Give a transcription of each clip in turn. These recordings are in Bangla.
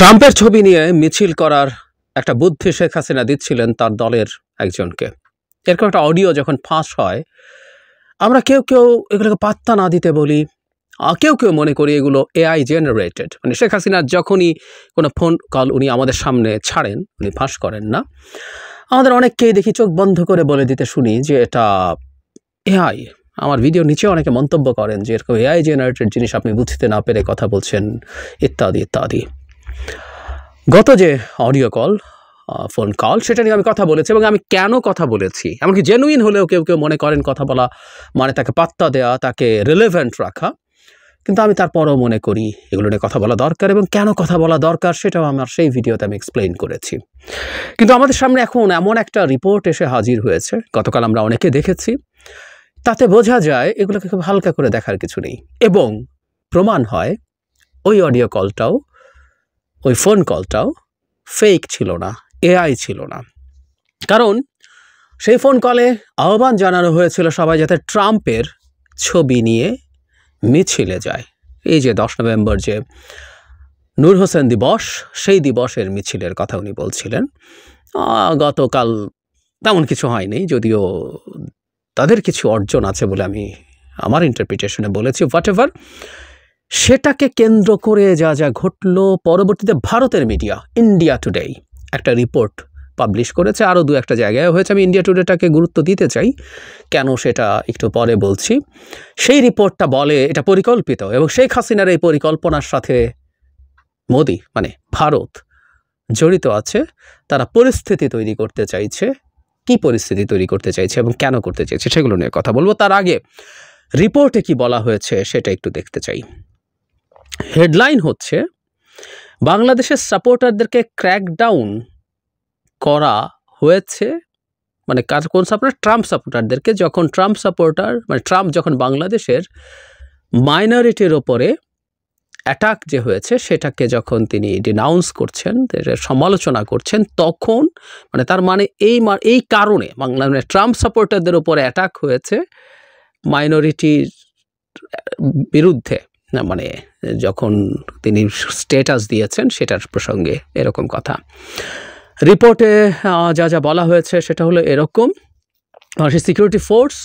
ট্রাম্পের ছবি নিয়ে মিছিল করার একটা বুদ্ধি শেখ হাসিনা দিচ্ছিলেন তার দলের একজনকে। এরকম একটা অডিও যখন ফাঁস হয়, আমরা কেউ কেউ এগুলোকে পাত্তা না দিতে বলি, কেউ কেউ মনে করি এগুলো এআই জেনারেটেড। মানে শেখ হাসিনা যখনই কোনো ফোন কল উনি আমাদের সামনে ছাড়েন, উনি ফাঁস করেন না, আমাদের অনেককেই দেখি চোখ বন্ধ করে বলে দিতে শুনি যে এটা এআই। আমার ভিডিও নিচে অনেকে মন্তব্য করেন যে এরকম এআই জেনারেটেড জিনিস আপনি বুঝতে না পেরে কথা বলছেন, ইত্যাদি ইত্যাদি। গত যে অডিও কল, ফোন কল, সেটা নিয়ে আমি কথা বলেছি এবং আমি কেন কথা বলেছি, এমনকি জেনুইন হলেও কেউ কেউ মনে করেন কথা বলা মানে তাকে পাত্তা দেওয়া, তাকে রিলেভেন্ট রাখা। কিন্তু আমি তারপরও মনে করি এগুলো নিয়ে কথা বলা দরকার এবং কেন কথা বলা দরকার সেটাও আমার সেই ভিডিওতে আমি এক্সপ্লেইন করেছি। কিন্তু আমাদের সামনে এখন এমন একটা রিপোর্ট এসে হাজির হয়েছে, গতকাল আমরা অনেকে দেখেছি, তাতে বোঝা যায় এগুলোকে খুব হালকা করে দেখার কিছু নেই এবং প্রমাণ হয় ওই অডিও কলটাও, ওই ফোন কলটাও ফেক ছিল না, এআই ছিল না। কারণ সেই ফোন কলে আহ্বান জানানো হয়েছিল সবাই যাতে ট্রাম্পের ছবি নিয়ে মিছিলে যায়। এই যে 10 নভেম্বর যে নূর হোসেন দিবস, সেই দিবসের মিছিলের কথা উনি বলছিলেন। গতকাল তেমন কিছু হয়নি, যদিও তাদের কিছু অর্জন আছে বলে আমি আমার ইন্টারপ্রিটেশনে বলেছি। হোয়াটএভার, সেটাকে কেন্দ্র করে যা যা ঘটলো, পরবর্তীতে ভারতের মিডিয়া ইন্ডিয়া টুডে একটা রিপোর্ট পাবলিশ করেছে, আরও দু একটা জায়গায় হয়েছে। আমি ইন্ডিয়া টুডেটাকে গুরুত্ব দিতে চাই, কেন সেটা একটু পরে বলছি। সেই রিপোর্টটা বলে এটা পরিকল্পিত এবং শেখ হাসিনার এই পরিকল্পনার সাথে মোদি মানে ভারত জড়িত আছে। তারা পরিস্থিতি তৈরি করতে চাইছে, কি পরিস্থিতি তৈরি করতে চাইছে এবং কেন করতে চাইছে সেগুলো নিয়ে কথা বলবো। তার আগে রিপোর্টে কি বলা হয়েছে সেটা একটু দেখতে চাই। হেডলাইন হচ্ছে বাংলাদেশের সাপোর্টারদেরকে ক্র্যাকডাউন করা হয়েছে। মানে কোন সাপোর্টার? ট্রাম্প সাপোর্টারদেরকে। যখন ট্রাম্প সাপোর্টার মানে ট্রাম্প যখন বাংলাদেশের মাইনরিটির ওপরে অ্যাটাক যে হয়েছে সেটাকে যখন তিনি ডিনাউন্স করছেন, সমালোচনা করছেন, তখন মানে তার মানে এই কারণে মানে ট্রাম্প সাপোর্টারদের ওপরে অ্যাটাক হয়েছে মাইনরিটির বিরুদ্ধে, না মানে যখন তিনি স্ট্যাটাস দিয়েছেন সেটার প্রসঙ্গে এরকম কথা। রিপোর্টে যা যা বলা হয়েছে সেটা হলো এরকম: সিকিউরিটি ফোর্স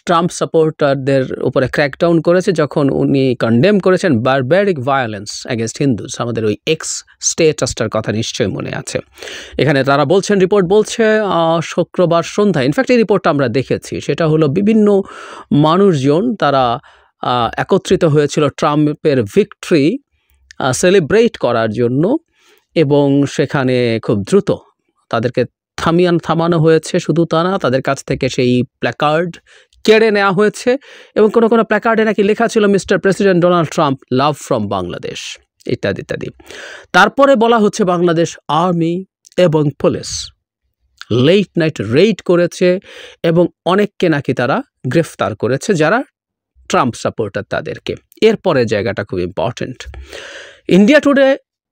ট্রাম্প সাপোর্টারদের উপরে ক্র্যাকডাউন করেছে যখন উনি কন্ডেম করেছেন বারবারিক ভায়োলেন্স অ্যাগেনস্ট হিন্দুস। আমাদের ওই এক্স স্টেটাসটার কথা নিশ্চয়ই মনে আছে। এখানে তারা বলছেন, রিপোর্ট বলছে শুক্রবার সন্ধ্যায়, ইনফ্যাক্ট এই রিপোর্টটা আমরা দেখেছি, সেটা হলো বিভিন্ন মানুষজন তারা একত্রিত হয়েছিল ট্রাম্পের ভিক্টরি সেলিব্রেট করার জন্য এবং সেখানে খুব দ্রুত তাদেরকে থামানো হয়েছে। শুধু তা না, তাদের কাছ থেকে সেই প্ল্যাকার্ড কেড়ে নেওয়া হয়েছে এবং কোনো কোনো প্ল্যাকার্ডে নাকি লেখা ছিল mister president Donald Trump love from Bangladesh, ইত্যাদি ইত্যাদি। তারপরে বলা হচ্ছে বাংলাদেশ আর্মি এবং পুলিশ লেট নাইট রেইড করেছে এবং অনেককে নাকি তারা গ্রেফতার করেছে যারা ট্রাম্প সাপোর্টার তাদেরকে। এরপরে জায়গাটা খুব ইম্পর্টেন্ট। ইন্ডিয়া টুডে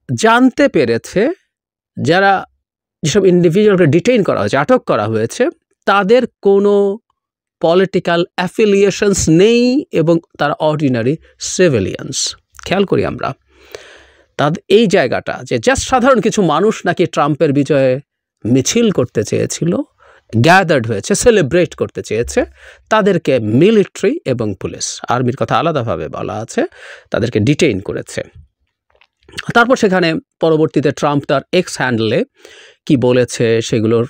জানতে পেরেছে যারা যেসব ইন্ডিভিজুয়ালকে ডিটেইন করা হয়েছে, আটক করা হয়েছে, তাদের কোনো পলিটিক্যাল অ্যাফিলিয়েশনস নেই এবং তারা অর্ডিনারি সিভিলিয়ানস। খেয়াল করি আমরা তাদের এই জায়গাটা যে জাস্ট সাধারণ কিছু মানুষ নাকি ট্রাম্পের বিজয়ে মিছিল করতে চেয়েছিল, গ্যাদার্ড হয়েছে, সেলিব্রেট করতে চেয়েছে, তাদেরকে মিলিটারি এবং পুলিশ, আর্মির কথা আলাদাভাবে বলা আছে, তাদেরকে ডিটেইন করেছে। তারপর সেখানে পরবর্তীতে ট্রাম্প তার এক্স হ্যান্ডেলে কি বলেছে সেগুলোর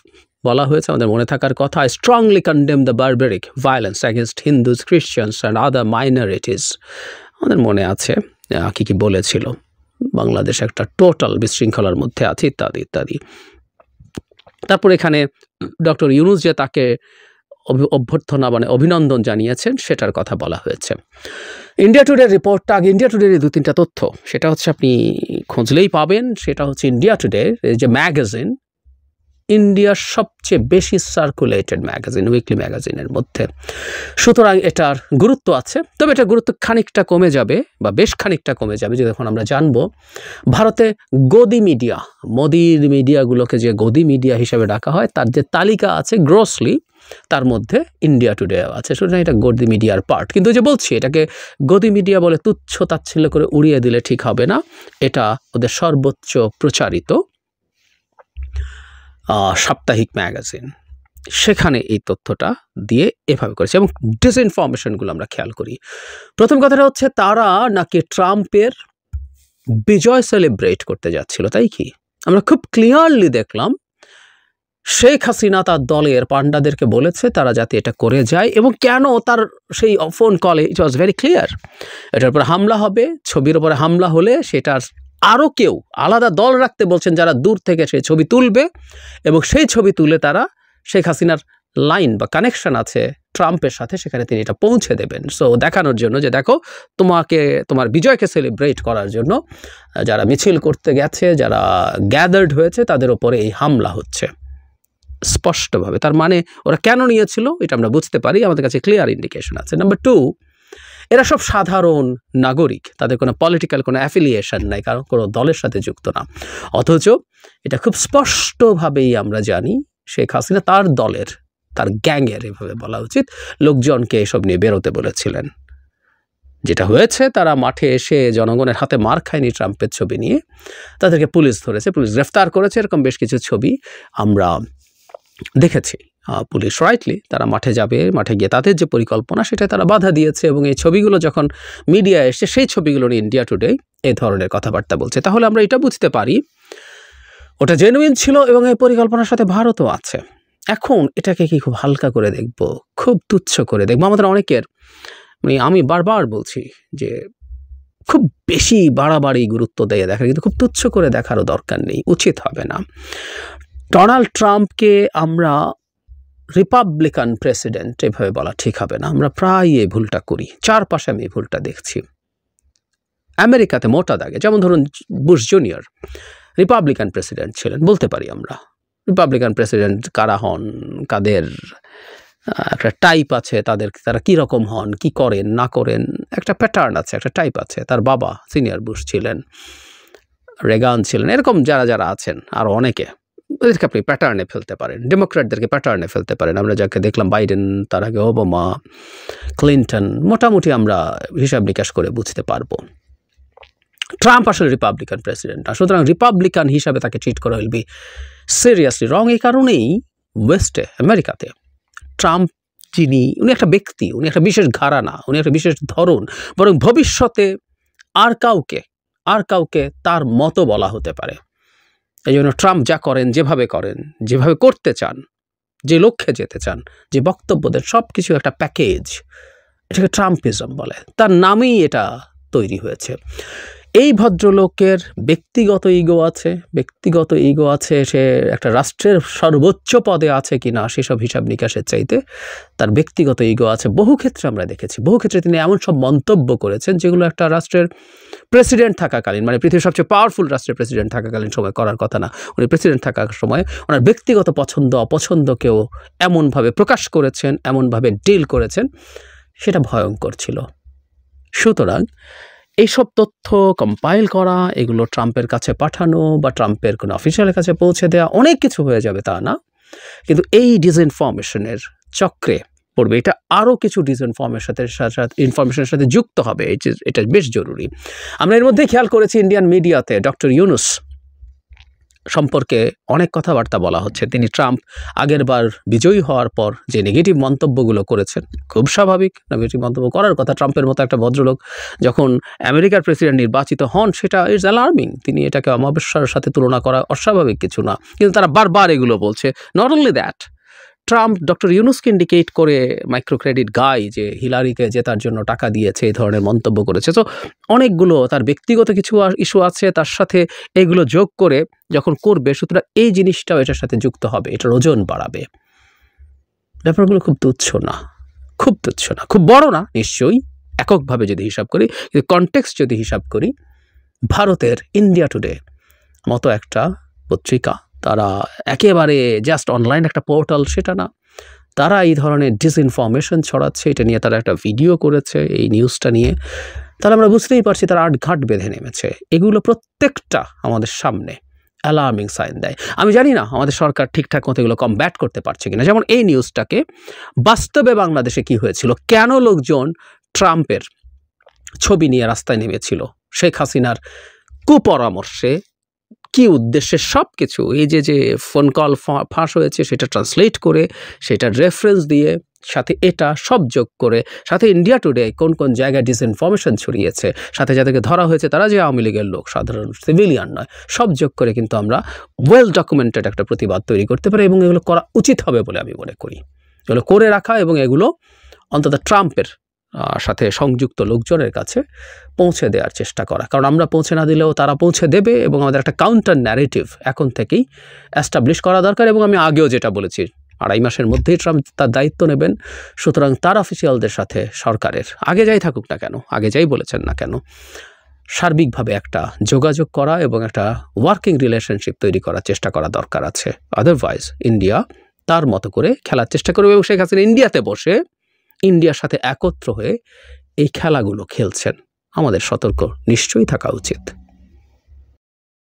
বলা হয়েছে, আমাদের মনে থাকার কথা। I strongly condemn the barbaric violence against Hindus, Christians and other minorities. আমাদের মনে আছে কি কি বলেছিল, বাংলাদেশ একটা টোটাল বিশৃঙ্খলার মধ্যে আছে, ইত্যাদি ইত্যাদি। তারপর এখানে ডক্টর ইউনূস যে তাকে অভ্যর্থনা মানে অভিনন্দন জানিয়েছেন সেটার কথা বলা হয়েছে। ইন্ডিয়া টুডের রিপোর্টটা আগে, ইন্ডিয়া টুডের 2-3টা তথ্য সেটা হচ্ছে আপনি খুঁজলেই পাবেন। সেটা হচ্ছে ইন্ডিয়া টুডে যে ম্যাগাজিন, ইন্ডিয়ার সবচেয়ে বেশি সার্কুলেটেড ম্যাগাজিন, উইকলি ম্যাগাজিনের মধ্যে। সুতরাং এটার গুরুত্ব আছে, তবে এটার গুরুত্ব খানিকটা কমে যাবে বা বেশ খানিকটা কমে যাবে যে যখন আমরা জানবো ভারতে গদি মিডিয়া, মোদির মিডিয়াগুলোকে যে গদি মিডিয়া হিসেবে ডাকা হয় তার যে তালিকা আছে গ্রসলি তার মধ্যে ইন্ডিয়া টুডে আছে, সুতরাং এটা গদি মিডিয়ার পার্ট। কিন্তু যে বলছি এটাকে গদি মিডিয়া বলে তুচ্ছ তাচ্ছিল্য করে উড়িয়ে দিলে ঠিক হবে না, এটা ওদের সর্বোচ্চ প্রচারিত সাপ্তাহিক ম্যাগাজিন, সেখানে এই তথ্যটা দিয়ে এভাবে করেছে। এবং ডিসইনফরমেশনগুলো আমরা খেয়াল করি। প্রথম কথাটা হচ্ছে তারা নাকি ট্রাম্পের বিজয় সেলিব্রেট করতে যাচ্ছিল, তাই কি? আমরা খুব ক্লিয়ারলি দেখলাম শেখ হাসিনা তার দলের পান্ডাদেরকে বলেছে তারা যাতে এটা করে যায়, এবং কেন তার সেই ফোন কলে ইট ওয়াজ ভেরি ক্লিয়ার এটার উপরে হামলা হবে। ছবির উপরে হামলা হলে সেটার আরও কেউ আলাদা দল রাখতে বলছেন যারা দূর থেকে সেই ছবি তুলবে, এবং সেই ছবি তুলে তারা শেখ হাসিনার লাইন বা কানেকশন আছে ট্রাম্পের সাথে, সেখানে তিনি এটা পৌঁছে দেবেন। সো দেখানোর জন্য যে দেখো তোমার বিজয়কে সেলিব্রেট করার জন্য যারা মিছিল করতে গেছে, যারা গ্যাদার্ড হয়েছে, তাদের ওপরে এই হামলা হচ্ছে স্পষ্টভাবে। তার মানে ওরা কেন নিয়েছিল এটা আমরা বুঝতে পারি, আমাদের কাছে ক্লিয়ার ইন্ডিকেশন আছে। নাম্বার 2, এরা সব সাধারণ নাগরিক, তাদের কোনো পলিটিক্যাল কোনো অ্যাফিলিয়েশন নাই, কারণ কোনো দলের সাথে যুক্ত না। অথচ এটা খুব স্পষ্টভাবেই আমরা জানি শেখ হাসিনা তার দলের, তার গ্যাংয়ের এভাবে বলা উচিত, লোকজনকে এসব নিয়ে বেরোতে বলেছিলেন। যেটা হয়েছে, তারা মাঠে এসে জনগণের হাতে মার খায়নি ট্রাম্পের ছবি নিয়ে, তাদেরকে পুলিশ ধরেছে, পুলিশ গ্রেফতার করেছে, এরকম বেশ কিছু ছবি আমরা দেখেছি। পুলিশ রাইটলি তারা মাঠে যাবে, মাঠে গিয়ে তাদের যে পরিকল্পনা সেটা তারা বাধা দিয়েছে, এবং এই ছবিগুলো যখন মিডিয়া এসে সেই ছবিগুলো নিয়ে ইন্ডিয়া টুডে এই ধরনের কথাবার্তা বলছে, তাহলে আমরা এটা বুঝতে পারি ওটা জেনুইন ছিল এবং এই পরিকল্পনার সাথে ভারতও আছে। এখন এটাকে কি খুব হালকা করে দেখব, খুব তুচ্ছ করে দেখবো? আমাদের অনেকের, মানে আমি বারবার বলছি যে খুব বেশি বাড়াবাড়ি গুরুত্ব দিয়ে দেখার, কিন্তু খুব তুচ্ছ করে দেখারও দরকার নেই, উচিত হবে না। ডোনাল্ড ট্রাম্পকে আমরা রিপাবলিকান প্রেসিডেন্ট এভাবে বলা ঠিক হবে না, আমরা প্রায় এই ভুলটা করি, চারপাশে আমি এই ভুলটা দেখছি। আমেরিকাতে মোটা দাগে, যেমন ধরুন বুশ জুনিয়র রিপাবলিকান প্রেসিডেন্ট ছিলেন, বলতে পারি আমরা রিপাবলিকান প্রেসিডেন্ট কারা হন, কাদের একটা টাইপ আছে, তারা কীরকম হন, কি করেন না করেন, একটা প্যাটার্ন আছে, একটা টাইপ আছে। তার বাবা সিনিয়র বুশ ছিলেন, রেগান ছিলেন, এরকম যারা যারা আছেন আরও অনেকে, ওদেরকে আপনি প্যাটার্নে ফেলতে পারেন, ডেমোক্র্যাটদেরকে প্যাটার্নে ফেলতে পারেন। আমরা যাকে দেখলাম বাইডেন, তার আগে ওবামা, ক্লিন্টন, মোটামুটি আমরা হিসাব নিকাশ করে বুঝতে পারবো ট্রাম্প আসলে রিপাবলিকান প্রেসিডেন্ট না। সুতরাং রিপাবলিকান হিসাবে তাকে ট্রিট করা উইল বি সিরিয়াসলি রং। এই কারণেই ওয়েস্টে আমেরিকাতে ট্রাম্প উনি একটা ব্যক্তি, উনি একটা বিশেষ ঘরানা, উনি একটা বিশেষ ধরন, বরং ভবিষ্যতে আর কাউকে তার মতো বলা হতে পারে। এই জন্য ট্রাম্প যা করেন, যেভাবে করতে চান, যে লক্ষ্যে যেতে চান, যে বক্তব্য দেন, সব কিছু একটা প্যাকেজ, এটাকে ট্রাম্পিজম বলে। তার নামেই এটা তৈরি হয়েছে। এই ভদ্রলোকের ব্যক্তিগত ইগো আছে, সে একটা রাষ্ট্রের সর্বোচ্চ পদে আছে কিনা সেসব হিসাব নিকাশের চাইতে তার ব্যক্তিগত ইগো আছে। বহু ক্ষেত্রে আমরা দেখেছি, বহু ক্ষেত্রে তিনি এমন সব মন্তব্য করেছেন যেগুলো একটা রাষ্ট্রের প্রেসিডেন্ট থাকাকালীন, মানে পৃথিবীর সবচেয়ে পাওয়ারফুল রাষ্ট্রের প্রেসিডেন্ট থাকাকালীন সময় করার কথা না। উনি প্রেসিডেন্ট থাকার সময় ওনার ব্যক্তিগত পছন্দ অপছন্দকেও এমনভাবে প্রকাশ করেছেন, এমনভাবে ডিল করেছেন, সেটা ভয়ঙ্কর ছিল। সুতরাং এইসব তথ্য কম্পাইল করা, এগুলো ট্রাম্পের কাছে পাঠানো বা ট্রাম্পের কোনো অফিসিয়ালের কাছে পৌঁছে দেওয়া, অনেক কিছু হয়ে যাবে তা না, কিন্তু এই ডিসইনফরমেশনের চক্রে পড়বে। এটা আরও কিছু ইনফরমেশনের সাথে যুক্ত হবে, এটা বেশ জরুরি। আমরা এর মধ্যে খেয়াল করেছি ইন্ডিয়ান মিডিয়াতে ডক্টর ইউনুস সম্পর্কে অনেক কথাবার্তা বলা হচ্ছে। তিনি ট্রাম্প আগের বার বিজয়ী হওয়ার পর যে নেগেটিভ মন্তব্যগুলো করেছেন, খুব স্বাভাবিক, নেগেটিভ মন্তব্য করার কথা। ট্রাম্পের মতো একটা ভদ্রলোক যখন আমেরিকার প্রেসিডেন্ট নির্বাচিত হন, সেটা ইটস অ্যালার্মিং। তিনি এটাকে অমাবস্যার সাথে তুলনা করা অস্বাভাবিক কিছু না, কিন্তু তারা বারবার এগুলো বলছে। Not only that, Trump doctor ইউনুসকে ইন্ডিকেট করে মাইক্রো ক্রেডিট গাই যে হিলারিকে জেতার জন্য টাকা দিয়েছে, এই ধরনের মন্তব্য করেছে। তো অনেকগুলো তার ব্যক্তিগত কিছু ইস্যু আছে, তার সাথে এইগুলো যোগ করে যখন করবে, সুতরাং এই জিনিসটাও এটার সাথে যুক্ত হবে, এটার ওজন বাড়াবে। ব্যাপারগুলো খুব তুচ্ছ না, খুব বড় না নিশ্চয়ই এককভাবে যদি হিসাব করি, কিন্তু কনটেক্সট যদি হিসাব করি, ভারতের ইন্ডিয়া টুডে মতো একটা পত্রিকা, তারা একেবারে জাস্ট অনলাইন একটা পোর্টাল সেটা না, তারা এই ধরনের ডিসইনফরমেশন ছড়াচ্ছে। এটা নিয়ে তারা একটা ভিডিও করেছে, এই নিউজটা নিয়ে। তাহলে আমরা বুঝতেই পারছি তারা আটঘাট বেঁধে নেমেছে। এগুলো প্রত্যেকটা আমাদের সামনে, অ্যালার্মিং সাইন দেয়। আমি জানি না আমাদের সরকার ঠিকঠাক মতো এগুলো কমব্যাট করতে পারছে কিনা। যেমন এই নিউজটাকে বাস্তবে বাংলাদেশে কি হয়েছিল, কেন লোকজন ট্রাম্পের ছবি নিয়ে রাস্তায় নেমেছিল, শেখ হাসিনার কুপরামর্শে কি উদ্দেশ্যে, সব কিছু এই যে ফোন কল ফাঁস হয়েছে সেটা ট্রান্সলেট করে, সেটার রেফারেন্স দিয়ে, সাথে এটা সব যোগ করে, সাথে ইন্ডিয়া টুডে কোন কোন জায়গায় ডিসইনফরমেশন ছড়িয়েছে, সাথে যাদেরকে ধরা হয়েছে তারা যে আওয়ামী লীগের লোক, সাধারণ সিভিলিয়ান নয়, সব যোগ করে কিন্তু আমরা ওয়েল ডকুমেন্টেড একটা প্রতিবাদ তৈরি করতে পারি এবং এগুলো করা উচিত হবে বলে আমি মনে করি। এগুলো করে রাখা এবং এগুলো অন্তত ট্রাম্পের সাথে সংযুক্ত লোকজনের কাছে পৌঁছে দেওয়ার চেষ্টা করা, কারণ আমরা পৌঁছে না দিলেও তারা পৌঁছে দেবে এবং আমাদের একটা কাউন্টার ন্যারেটিভ এখন থেকেই অ্যাস্টাবলিশ করা দরকার। এবং আমি আগেও যেটা বলেছি, 2.5 মাসের মধ্যেই ট্রাম্প তার দায়িত্ব নেবেন, সুতরাং তার অফিসিয়ালদের সাথে সরকারের আগে যাই থাকুক না কেন, আগে যাই বলেছেন না কেন, সার্বিকভাবে একটা যোগাযোগ করা এবং একটা ওয়ার্কিং রিলেশনশিপ তৈরি করার চেষ্টা করা দরকার আছে। আদারওয়াইজ ইন্ডিয়া তার মতো করে খেলার চেষ্টা করবে এবং শেখ হাসিনা ইন্ডিয়াতে বসে ইন্ডিয়ার সাথে একত্র হয়ে এই খেলাগুলো খেলছেন। আমাদের সতর্ক নিশ্চয়ই থাকা উচিত।